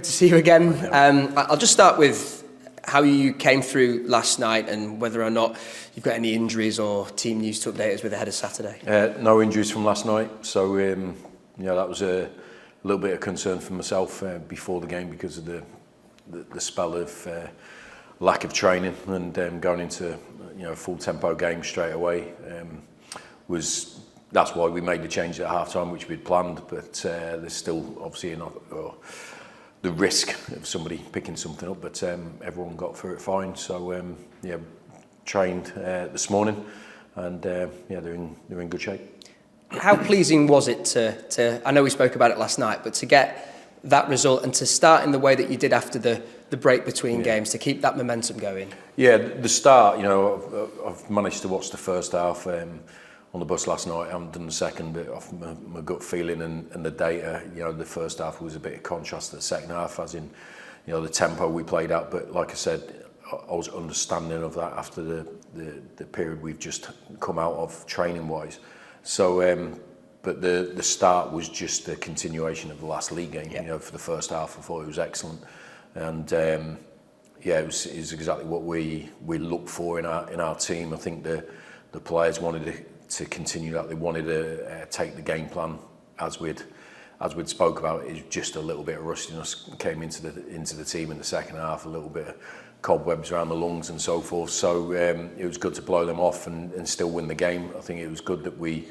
good to see you again. I'll just start with how you came through last night and whether or not you've got any injuries or team news to update us with ahead of Saturday. No injuries from last night, so that was a little bit of concern for myself before the game because of the spell of lack of training and going into a full tempo game straight away that's why we made the change at half time, which we'd planned, but there's still obviously the risk of somebody picking something up, but everyone got through it fine. So trained this morning and they're in good shape. How pleasing was it to I know we spoke about it last night, but to get that result and to start in the way that you did after the break between games, to keep that momentum going? Yeah, the start, I've managed to watch the first half on the bus last night. I haven't done the second, but off my gut feeling and the data, the first half was a bit of contrast to the second half, as in, the tempo we played at. But like I said, I was understanding of that after the period we've just come out of training-wise. So, but the start was just a continuation of the last league game. For the first half, I thought it was excellent, and it was exactly what we looked for in our team. I think the players wanted to continue that. They wanted to take the game plan as we'd spoke about. It was just a little bit of rustiness came into the team in the second half, a little bit of cobwebs around the lungs and so forth. So it was good to blow them off and still win the game. I think it was good that we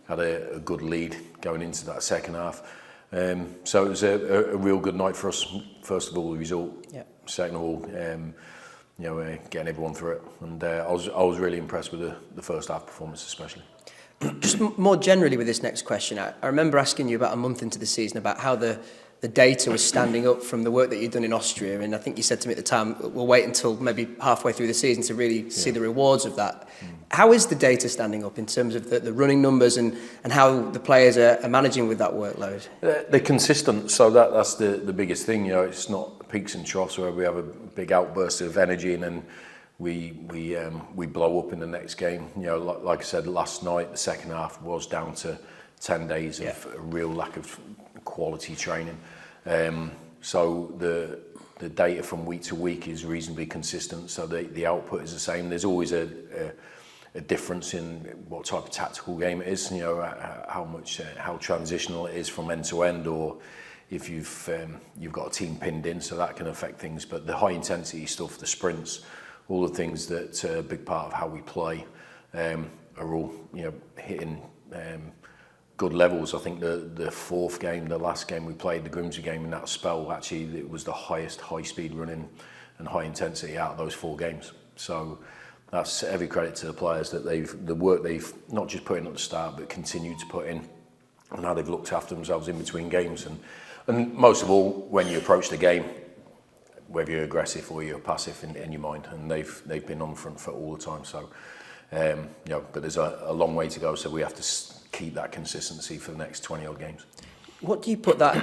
had a good lead going into that second half. So it was a real good night for us. First of all, the result. Second of all, getting everyone through it. And I was really impressed with the first half performance, especially. Just more generally with this next question, I remember asking you about a month into the season about how the data was standing up from the work that you'd done in Austria, and I think you said to me at the time, we'll wait until maybe halfway through the season to really see the rewards of that. How is the data standing up in terms of the running numbers and how the players are managing with that workload? They're consistent, so that's the biggest thing. It's not peaks and troughs where we have a big outburst of energy and then we blow up in the next game. Like I said last night, the second half was down to 10 days of a real lack of quality training. So the data from week to week is reasonably consistent. So the output is the same. There's always a difference in what type of tactical game it is. How transitional it is from end to end, or if you've got a team pinned in, so that can affect things. But the high intensity stuff, the sprints, all the things that are a big part of how we play, are all hitting good levels. I think the fourth game, the last game we played, the Grimsby game, in that spell, actually it was the highest high speed running and high intensity out of those 4 games. So that's every credit to the players that the work they've not just put in at the start but continued to put in, and how they've looked after themselves in between games, and most of all when you approach the game, whether you're aggressive or you're passive in your mind, and they've been on the front foot all the time. So but there's a long way to go, so we have to keep that consistency for the next 20 odd games. What do you put that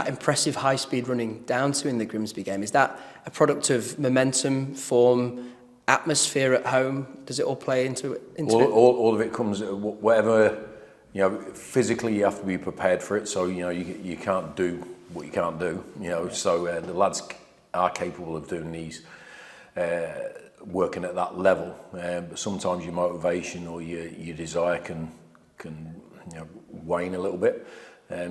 impressive high speed running down to in the Grimsby game? Is that a product of momentum, form, atmosphere at home? Does it all play into it? All of it comes, whatever, physically you have to be prepared for it. So, you can't do what you can't do, so the lads are capable of doing these, working at that level. But sometimes your motivation or your desire can wane a little bit.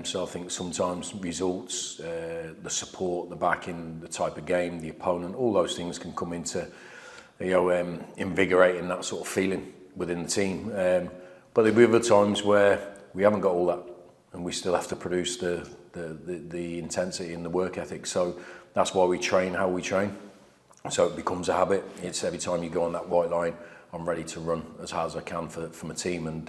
So I think sometimes results, the support, the backing, the type of game, the opponent, all those things can come into invigorating that sort of feeling within the team. But there'll be other times where we haven't got all that, and we still have to produce the intensity and the work ethic. So that's why we train how we train. So it becomes a habit. It's every time you go on that white line, I'm ready to run as hard as I can for my team, and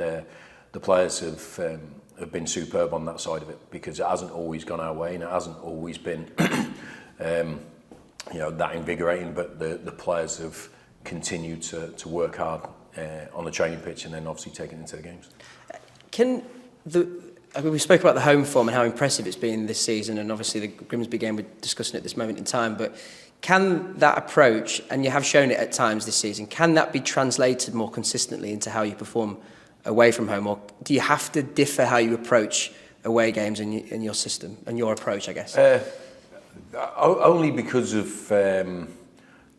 the players have been superb on that side of it, because it hasn't always gone our way and it hasn't always been that invigorating, but the players have continued to work hard on the training pitch and then obviously taking it into the games. We spoke about the home form and how impressive it's been this season, and obviously the Grimsby game we're discussing at this moment in time, but can that approach, and you have shown it at times this season, can that be translated more consistently into how you perform away from home, or do you have to differ how you approach away games in your system and your approach, I guess? Only because of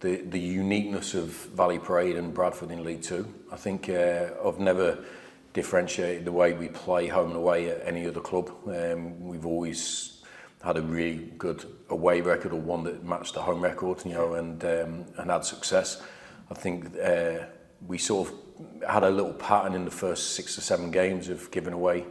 the uniqueness of Valley Parade and Bradford in League Two. I think I've never differentiated the way we play home and away at any other club. We've always had a really good away record, or one that matched the home record, and had success. I think we sort of had a little pattern in the first 6 or 7 games of giving away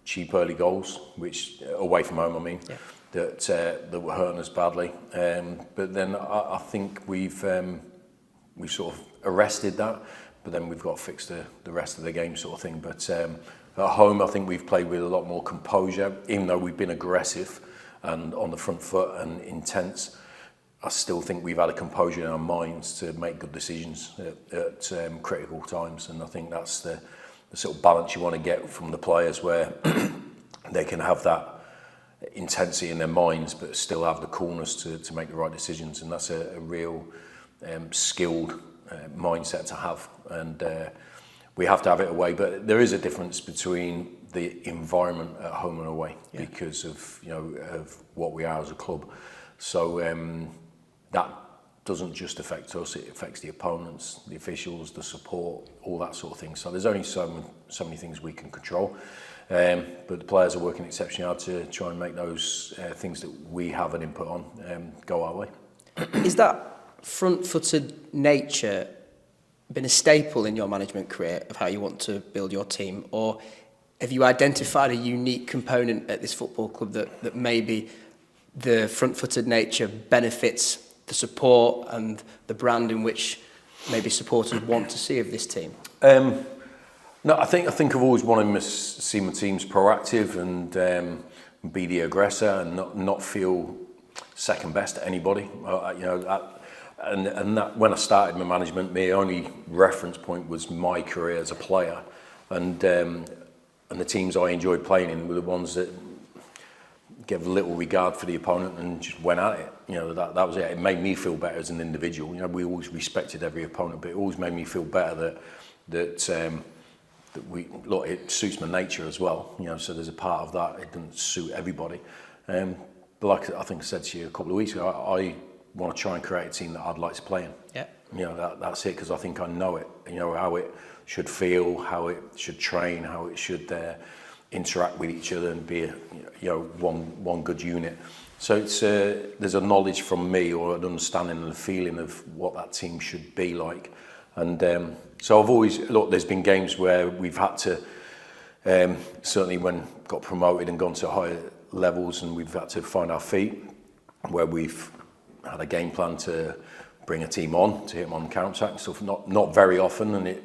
cheap early goals, which away from home, I mean. Yeah. That were hurting us badly, but then I think we've sort of arrested that, but then we've got to fix the rest of the game, sort of thing. But at home, I think we've played with a lot more composure, even though we've been aggressive and on the front foot and intense. I still think we've had a composure in our minds to make good decisions at critical times, and I think that's the sort of balance you want to get from the players, where they can have that intensity in their minds but still have the coolness to make the right decisions, and that's a real skilled mindset to have, and we have to have it away. But there is a difference between the environment at home and away, because of of what we are as a club. So that doesn't just affect us, it affects the opponents, the officials, the support, all that sort of thing. So there's only so many things we can control. But the players are working exceptionally hard to try and make those things that we have an input on go our way. Is that front-footed nature been a staple in your management career of how you want to build your team, or have you identified a unique component at this football club that maybe the front-footed nature benefits the support and the brand in which maybe supporters want to see of this team? No, I think I've always wanted to see my teams proactive and be the aggressor and not feel second best to anybody. And that, when I started my management, my only reference point was my career as a player, and the teams I enjoyed playing in were the ones that gave little regard for the opponent and just went at it. That was it. It made me feel better as an individual. We always respected every opponent, but it always made me feel better that it suits my nature as well. So there's a part of that. It doesn't suit everybody. But like I think I said to you a couple of weeks ago, I want to try and create a team that I'd like to play in. Yeah. That's it, because I think I know it. How it should feel, how it should train, how it should interact with each other and be one good unit. So it's there's a knowledge from me, or an understanding and a feeling of what that team should be like. And so I've always there's been games where we've had to certainly when got promoted and gone to higher levels, and we've had to find our feet, where we've had a game plan to bring a team on, to hit them on counter-attack and stuff. Not very often, and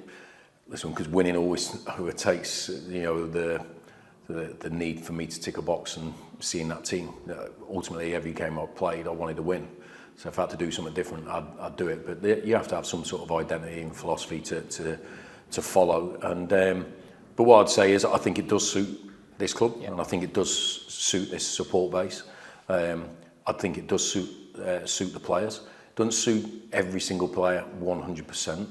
because winning always takes the need for me to tick a box, and seeing that team. Ultimately, every game I played, I wanted to win. So if I had to do something different, I'd do it. But you have to have some sort of identity and philosophy to follow. And but what I'd say is, I think it does suit this club, and I think it does suit this support base. I think it does suit the players. It doesn't suit every single player 100%,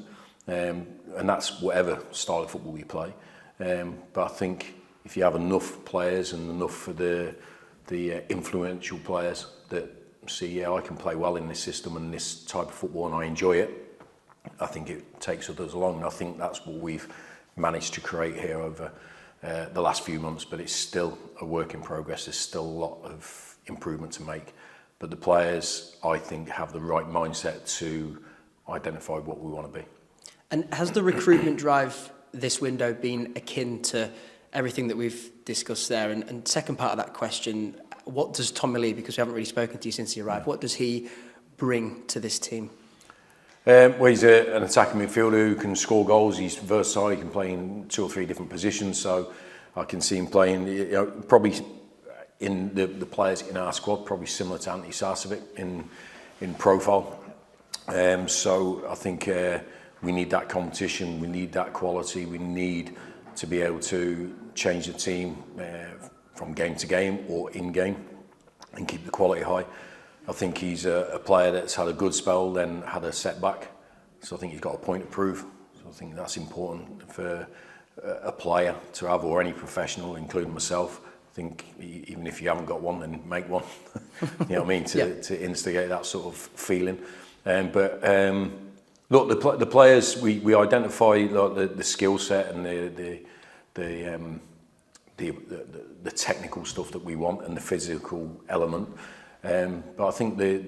and that's whatever style of football we play. But I think if you have enough players and enough for the influential players that see, I can play well in this system and this type of football and I enjoy it, I think it takes others along. And I think that's what we've managed to create here over the last few months, but it's still a work in progress. There's still a lot of improvement to make. But the players, I think, have the right mindset to identify what we want to be. And has the recruitment drive this window been akin to everything that we've discussed there? And second part of that question, what does Tommy Lee, because we haven't really spoken to you since he arrived, what does he bring to this team? Well, he's an attacking midfielder who can score goals. He's versatile. He can play in 2 or 3 different positions. So I can see him playing, probably in the players in our squad, probably similar to Antti Sarcevic in profile. So I think we need that competition. We need that quality. We need to be able to change the team from game to game or in game and keep the quality high. I think he's a player that's had a good spell, then had a setback. So I think he's got a point to prove. So I think that's important for a player to have, or any professional, including myself. I think even if you haven't got one, then make one. You know what I mean? To instigate that sort of feeling. Look, the players, we identify like the skill set and the technical stuff that we want and the physical element. But I think the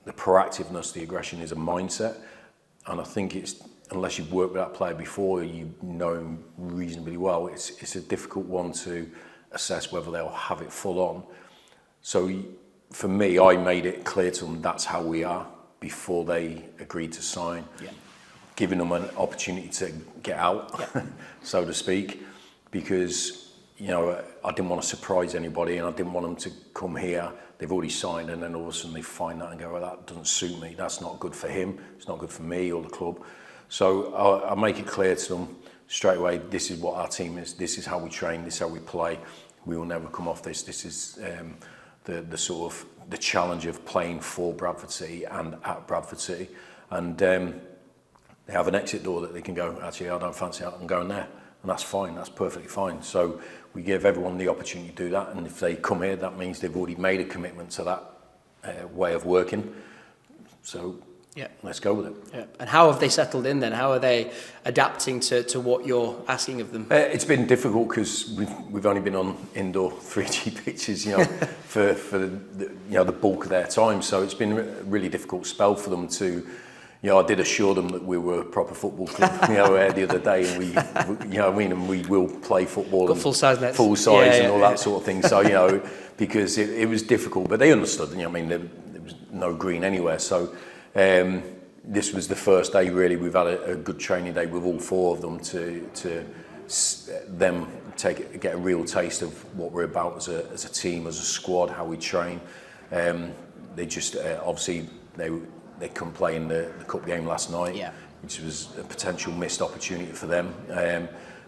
proactiveness, the aggression is a mindset, and I think it's, unless you've worked with that player before, you know him reasonably well, it's a difficult one to assess whether they'll have it full on. So for me, I made it clear to them that's how we are before they agreed to sign, giving them an opportunity to get out, so to speak, because I didn't want to surprise anybody, and I didn't want them to come here, they've already signed, and then all of a sudden they find that and go, well, that doesn't suit me, that's not good for him, it's not good for me or the club. So I make it clear to them straight away, this is what our team is, this is how we train, this is how we play, we will never come off this. This is the sort of the challenge of playing for Bradford City and at Bradford City, and they have an exit door that they can go, actually I don't fancy it, I'm going there, and that's fine, that's perfectly fine. So we give everyone the opportunity to do that, and if they come here, that means they've already made a commitment to that way of working. So let's go with it. Yeah. And how have they settled in then? How are they adapting to what you're asking of them? It's been difficult because we've only been on indoor 3G pitches, for the bulk of their time. So it's been a really difficult spell for them to. I did assure them that we were a proper football club, the other day, and and we will play football. Got full size nets. Full size and all that sort of thing. So, because it was difficult, but they understood, there was no green anywhere. So, this was the first day, really, we've had a good training day with all four of them to them get a real taste of what we're about as a team, as a squad, how we train. They just, obviously, they couldn't play in the cup game last night, which was a potential missed opportunity for them.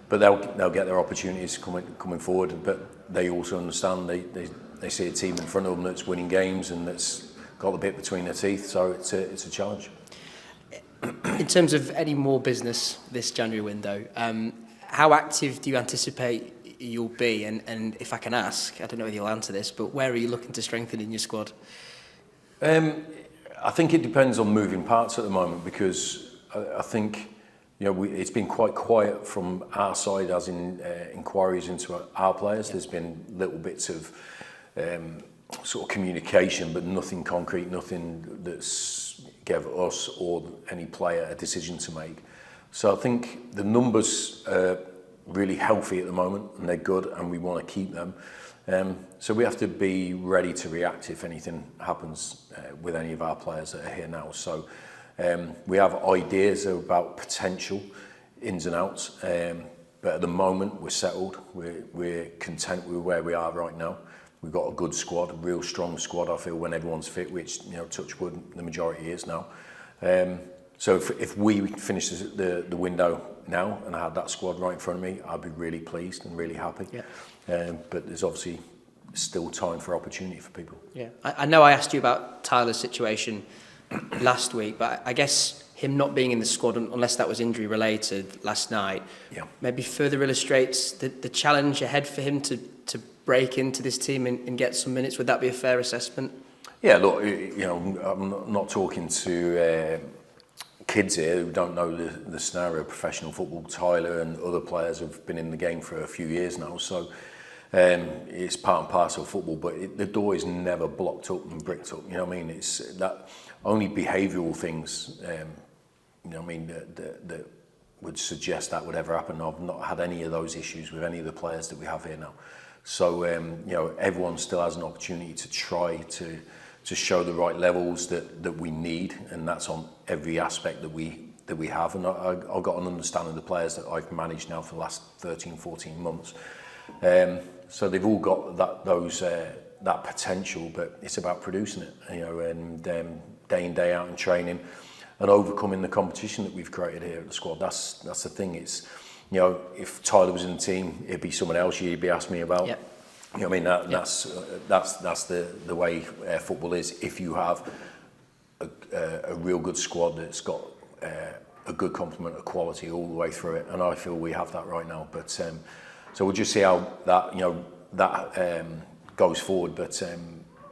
But they'll get their opportunities coming forward. But they also understand they see a team in front of them that's winning games and that's got the bit between their teeth. So it's a challenge. In terms of any more business this January window, how active do you anticipate you'll be? And if I can ask, I don't know whether you'll answer this, but where are you looking to strengthen in your squad? I think it depends on moving parts at the moment, because I think it's been quite quiet from our side, as in inquiries into our players. There's been little bits of sort of communication, but nothing concrete, nothing that's gave us or any player a decision to make. So I think the numbers are really healthy at the moment, and they're good, and we want to keep them. So we have to be ready to react if anything happens with any of our players that are here now. So we have ideas about potential ins and outs, but at the moment we're settled. We're content with where we are right now. We've got a good squad, a real strong squad, I feel, when everyone's fit, which, touch wood, the majority is now. So if we finish the window now and I had that squad right in front of me, I'd be really pleased and really happy. But there's obviously still time for opportunity for people. I know I asked you about Tyler's situation last week, but I guess him not being in the squad, unless that was injury related last night, maybe further illustrates the challenge ahead for him to break into this team and get some minutes. Would that be a fair assessment? Yeah, look, I'm not talking to kids here who don't know the scenario of professional football. Tyler and other players have been in the game for a few years now, so it's part and parcel of football, but the door is never blocked up and bricked up. It's that only behavioural things, that would suggest that would ever happen. I've not had any of those issues with any of the players that we have here now. So, everyone still has an opportunity to try to show the right levels that we need, and that's on every aspect that we have. And I've got an understanding of the players that I've managed now for the last 13, 14 months. So they've all got that potential, but it's about producing it, and day in, day out in training and overcoming the competition that we've created here at the squad. That's the thing. It's, if Tyler was in the team, it'd be someone else you'd be asking me about. That's the way football is. If you have a real good squad that's got a good complement of quality all the way through it, and I feel we have that right now. But So we'll just see how that goes forward. But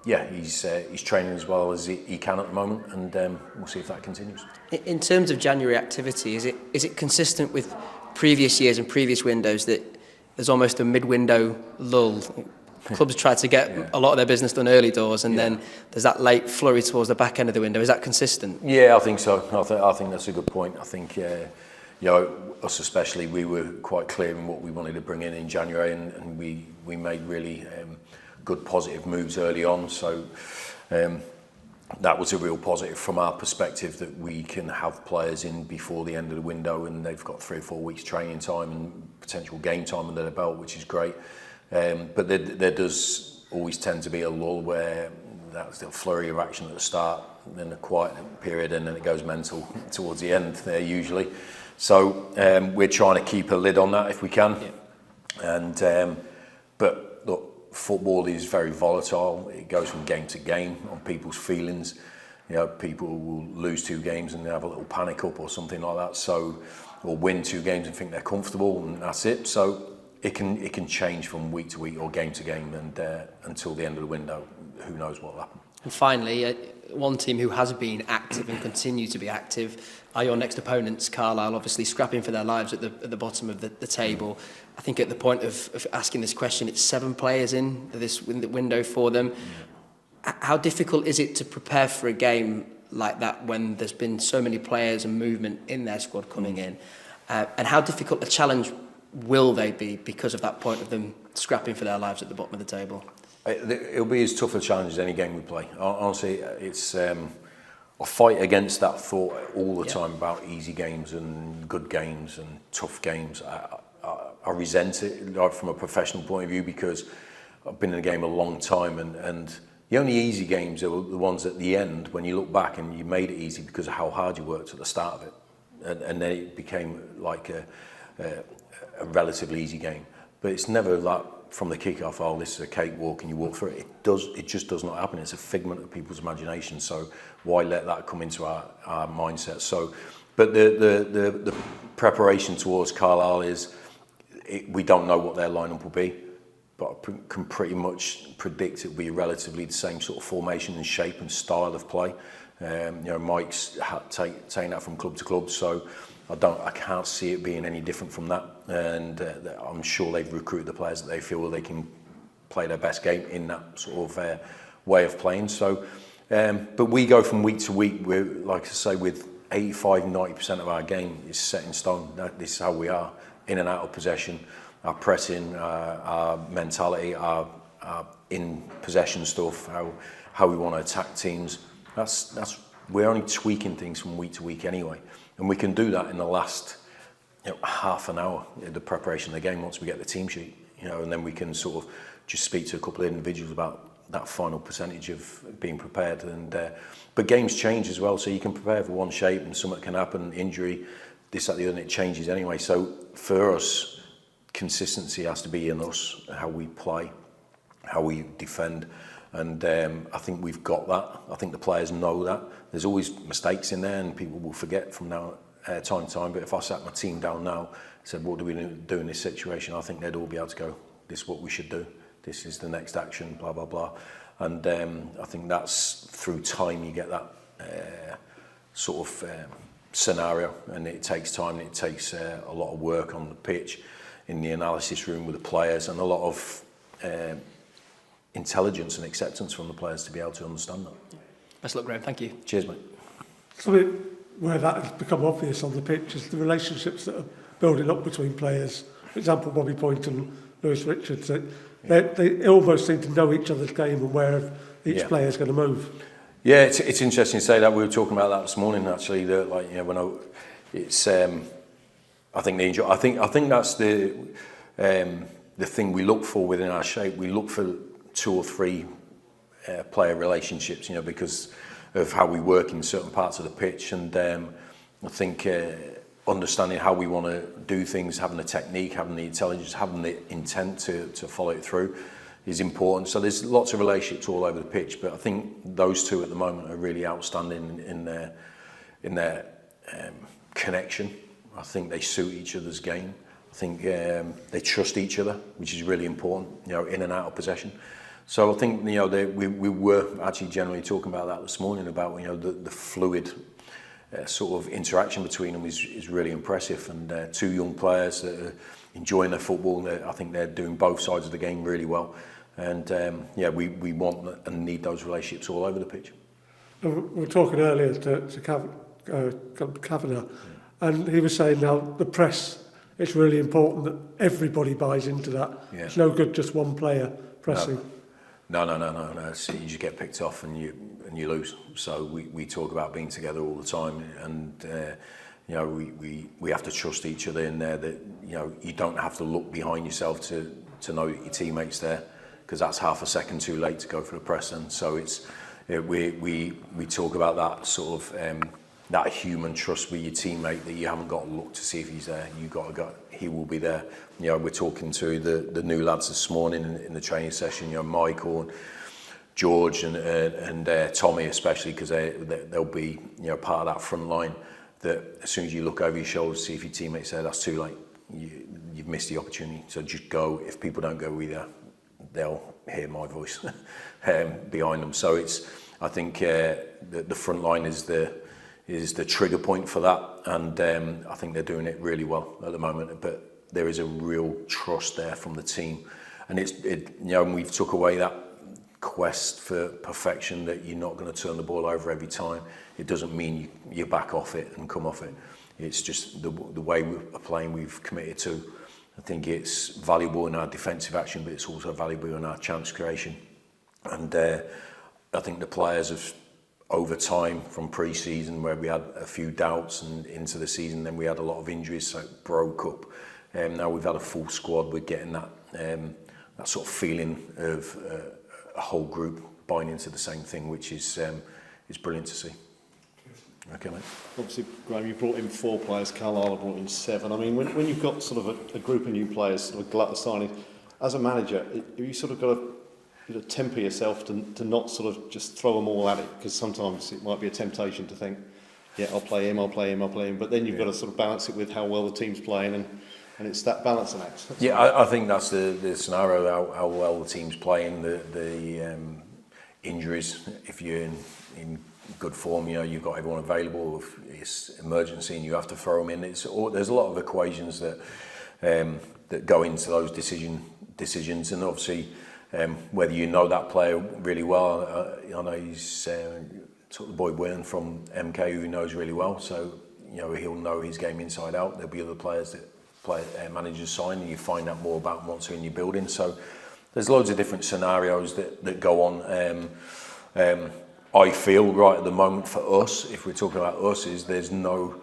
yeah, he's training as well as he can at the moment, and we'll see if that continues. In terms of January activity, is it consistent with previous years and previous windows that there's almost a mid-window lull? Clubs try to get a lot of their business done early doors, and then there's that late flurry towards the back end of the window. Is that consistent? Yeah, I think so. I think that's a good point. I think us especially, we were quite clear in what we wanted to bring in January, and we made really good positive moves early on. So that was a real positive from our perspective, that we can have players in before the end of the window, and they've got 3 or 4 weeks training time and potential game time under their belt, which is great. But there does always tend to be a lull where that's the flurry of action at the start, then a quiet period, and then it goes mental towards the end there usually. So we're trying to keep a lid on that if we can. Yeah. And but look, football is very volatile. It goes from game to game on people's feelings. People will lose 2 games and have a little panic up or something like that. So, or win 2 games and think they're comfortable, and that's it. So it can change from week to week or game to game, and until the end of the window, who knows what will happen. And finally, one team who has been active and continue to be active are your next opponents, Carlisle, obviously scrapping for their lives at the bottom of the table. I think at the point of asking this question, it's 7 players in this window for them. How difficult is it to prepare for a game like that when there's been so many players and movement in their squad coming in? And how difficult a challenge will they be because of that point of them scrapping for their lives at the bottom of the table? It'll be as tough a challenge as any game we play. Honestly, it's I fight against that thought all the time about easy games and good games and tough games. I resent it, like, from a professional point of view, because I've been in the game a long time, and the only easy games are the ones at the end when you look back and you made it easy because of how hard you worked at the start of it, and then it became like a relatively easy game. But it's never like from the kick-off, oh, this is a cakewalk and you walk through it. It just does not happen. It's a figment of people's imagination. So why let that come into our mindset? So, but the preparation towards Carlisle is, we don't know what their lineup will be, but I can pretty much predict it will be relatively the same sort of formation and shape and style of play. Mike's taking that from club to club, so I can't see it being any different from that, and I'm sure they've recruited the players that they feel they can play their best game in that sort of way of playing. So, but we go from week to week. We're, like I say, with 85-90% of our game is set in stone. This is how we are, in and out of possession, our pressing, our mentality, our in possession stuff, how we want to attack teams. That's we're only tweaking things from week to week anyway. And we can do that in the last half an hour, the preparation of the game, once we get the team sheet, and then we can sort of just speak to a couple of individuals about that final percentage of being prepared. And but games change as well, so you can prepare for one shape and something can happen, injury, this, that, the other, and it changes anyway. So for us, consistency has to be in us, how we play, how we defend. And I think we've got that. I think the players know that. There's always mistakes in there, and people will forget from time to time. But if I sat my team down now and said, what do we do in this situation? I think they'd all be able to go, this is what we should do. This is the next action, blah, blah, blah. And I think that's through time you get that sort of scenario. And it takes time, and it takes a lot of work on the pitch, in the analysis room with the players, and a lot of intelligence and acceptance from the players to be able to understand that. Best of luck, Graham. Thank you. Cheers, mate. Something where that has become obvious on the pitch is the relationships that are building up between players. For example, Bobby Point and Lewis Richards. They almost seem to know each other's game and where each player is going to move. Yeah, it's interesting to say that. We were talking about that this morning, actually. That, like, it's I think they enjoy. I think that's the thing we look for within our shape. We look for 2 or 3 player relationships, because of how we work in certain parts of the pitch. And I think understanding how we want to do things, having the technique, having the intelligence, having the intent to follow it through is important. So there's lots of relationships all over the pitch, but I think those 2 at the moment are really outstanding in their connection. I think they suit each other's game. I think they trust each other, which is really important, you know, in and out of possession. So I think, you know, we were actually generally talking about that this morning, about, you know, the fluid sort of interaction between them is really impressive. And two young players that are enjoying their football. I think they're doing both sides of the game really well. And yeah, we want and need those relationships all over the pitch. We were talking earlier to Kavanagh, and he was saying now the press, it's really important that everybody buys into that. Yeah. It's no good just one player pressing. No. So you just get picked off and you lose. So we talk about being together all the time, and you know, we have to trust each other in there. That, you know, you don't have to look behind yourself to know that your teammate's there, because that's half a second too late to go for the press. And so it's we talk about that sort of that human trust with your teammate, that you haven't got to look to see if he's there. You got to go. He will be there. You know, we're talking to the new lads this morning in the training session. You know, Michael and George and Tommy especially, because they'll be, you know, part of that front line. That as soon as you look over your shoulder to see if your teammate's there, that's too late. You've missed the opportunity. So just go. If people don't go with you, they'll hear my voice behind them. So I think the front line is the trigger point for that, and I think they're doing it really well at the moment. But there is a real trust there from the team, and you know, and we've took away that quest for perfection, that you're not going to turn the ball over every time. It doesn't mean you back off it and come off it. It's just the way we're playing, we've committed to. I think it's valuable in our defensive action, but it's also valuable in our chance creation. And I think the players have, over time, from pre-season, where we had a few doubts, and into the season, then we had a lot of injuries, so it broke up. Now we've had a full squad. We're getting that sort of feeling of a whole group buying into the same thing, which is brilliant to see. Okay, mate. Obviously, Graham, you brought in 4 players. Carlisle brought in 7. I mean, when you've got sort of a group of new players, sort of glut of signing, as a manager, you sort of got to temper yourself to not sort of just throw them all at it, because sometimes it might be a temptation to think, yeah, I'll play him, but then you've got to sort of balance it with how well the team's playing, and it's that balancing act. Yeah, I think that's the scenario, how well the team's playing, the injuries. If you're in good form, you know, you've got everyone available. If it's emergency and you have to throw them in, there's a lot of equations that go into those decisions, and obviously whether you know that player really well. I know he's took the boy Wern from MK, who he knows really well, so you know he'll know his game inside out. There'll be other players that managers sign, and you find out more about what's in your building. So there's loads of different scenarios that go on. I feel right at the moment for us, if we're talking about us, is there's no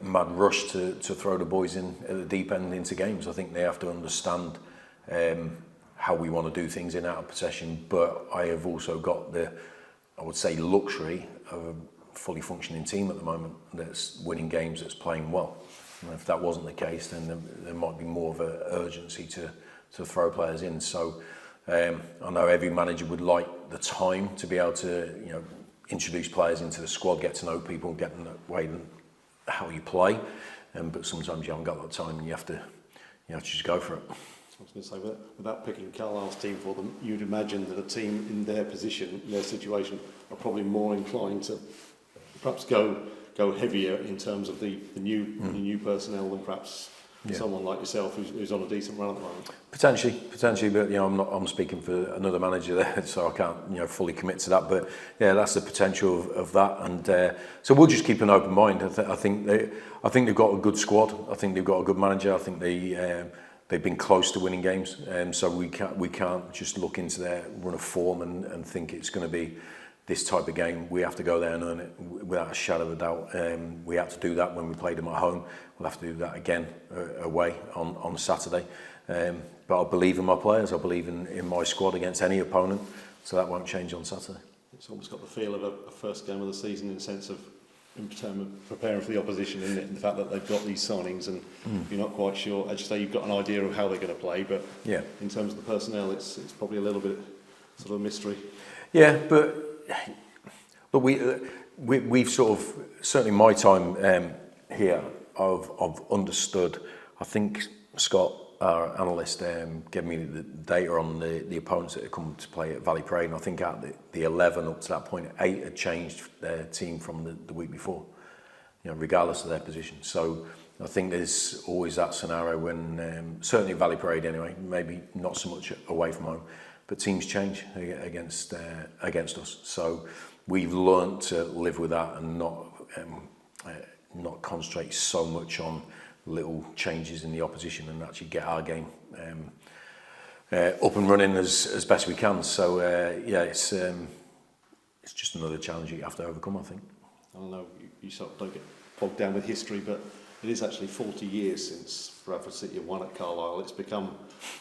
mad rush to throw the boys in at the deep end into games. I think they have to understand how we want to do things in out of possession, but I have also got I would say, luxury of a fully functioning team at the moment that's winning games, that's playing well. And if that wasn't the case, then there might be more of an urgency to throw players in. So I know every manager would like the time to be able to, you know, introduce players into the squad, get to know people, get them the way how you play. But sometimes you haven't got that time, and you have to just go for it. I was going to say, without picking Carlisle's team for them, you'd imagine that a team in their position, in their situation, are probably more inclined to perhaps go heavier in terms of the new personnel than perhaps someone like yourself who's on a decent run at the moment. Potentially, but you know, I'm speaking for another manager there, so I can't fully commit to that. But yeah, that's the potential of that, and so we'll just keep an open mind. I think they've got a good squad. I think they've got a good manager. I think they've been close to winning games, so we can't just look into their run of form and think it's going to be this type of game. We have to go there and earn it without a shadow of a doubt. We had to do that when we played them at home. We'll have to do that again away on Saturday. But I believe in my players. I believe in my squad against any opponent. So that won't change on Saturday. It's almost got the feel of a first game of the season in the sense of, in terms of preparing for the opposition, isn't it? And the fact that they've got these signings and you're not quite sure. As you say, you've got an idea of how they're going to play, but in terms of the personnel, it's probably a little bit sort of a mystery. Yeah, but we've sort of, certainly my time here, I've understood. I think Scott, our analyst, gave me the data on the opponents that had come to play at Valley Parade, and I think out the 11 up to that point, 8 had changed their team from the week before, regardless of their position. So I think there's always that scenario when, certainly at Valley Parade anyway, maybe not so much away from home, but teams change against us. So we've learned to live with that and not concentrate so much on little changes in the opposition and actually get our game up and running as best we can. So it's just another challenge you have to overcome, I think. I don't know, you sort of don't get bogged down with history, but it is actually 40 years since Bradford City have won at Carlisle. It's become,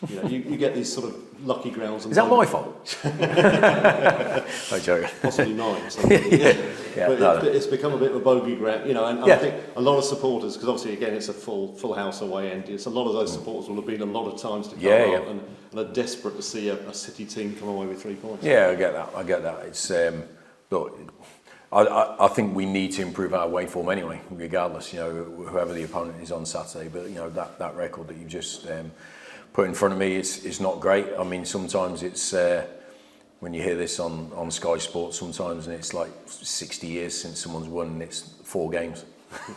you get these sort of lucky grounds. Is that my fault? No joke. Possibly mine. So, but it's become a bit of a bogey ground, and I think a lot of supporters, because obviously again it's a full house away end. It's a lot of those supporters will have been a lot of times to Carlisle and are desperate to see a City team come away with 3 points. Yeah, I get that. It's look. I think we need to improve our away form anyway, regardless, whoever the opponent is on Saturday. But, that record that you've just put in front of me is not great. I mean, sometimes it's, when you hear this on Sky Sports sometimes, and it's like 60 years since someone's won and it's 4 games.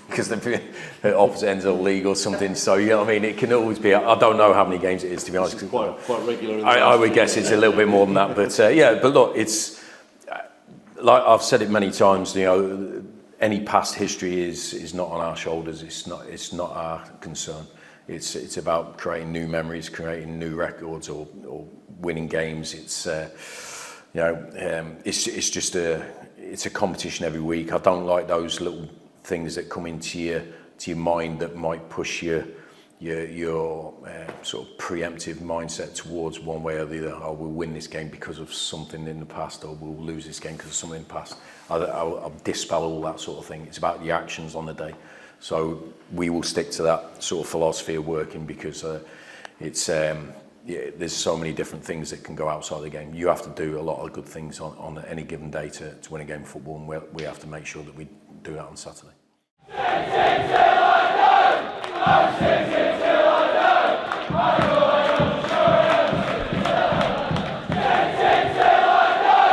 Because they're at opposite ends of the league or something. So, it can always be, I don't know how many games it is, to be honest. It's quite regular. I would guess it's a little bit more than that. But, but look, it's... Like I've said it many times, any past history is not on our shoulders. It's not our concern. It's about creating new memories, creating new records, or winning games. It's just a competition every week. I don't like those little things that come into your mind that might push your sort of preemptive mindset towards one way or the other. Oh, we'll win this game because of something in the past, or we'll lose this game because of something in the past. I'll dispel all that sort of thing. It's about the actions on the day. So we will stick to that sort of philosophy of working, because there's so many different things that can go outside the game. You have to do a lot of good things on any given day to win a game of football, and we have to make sure that we do that on Saturday.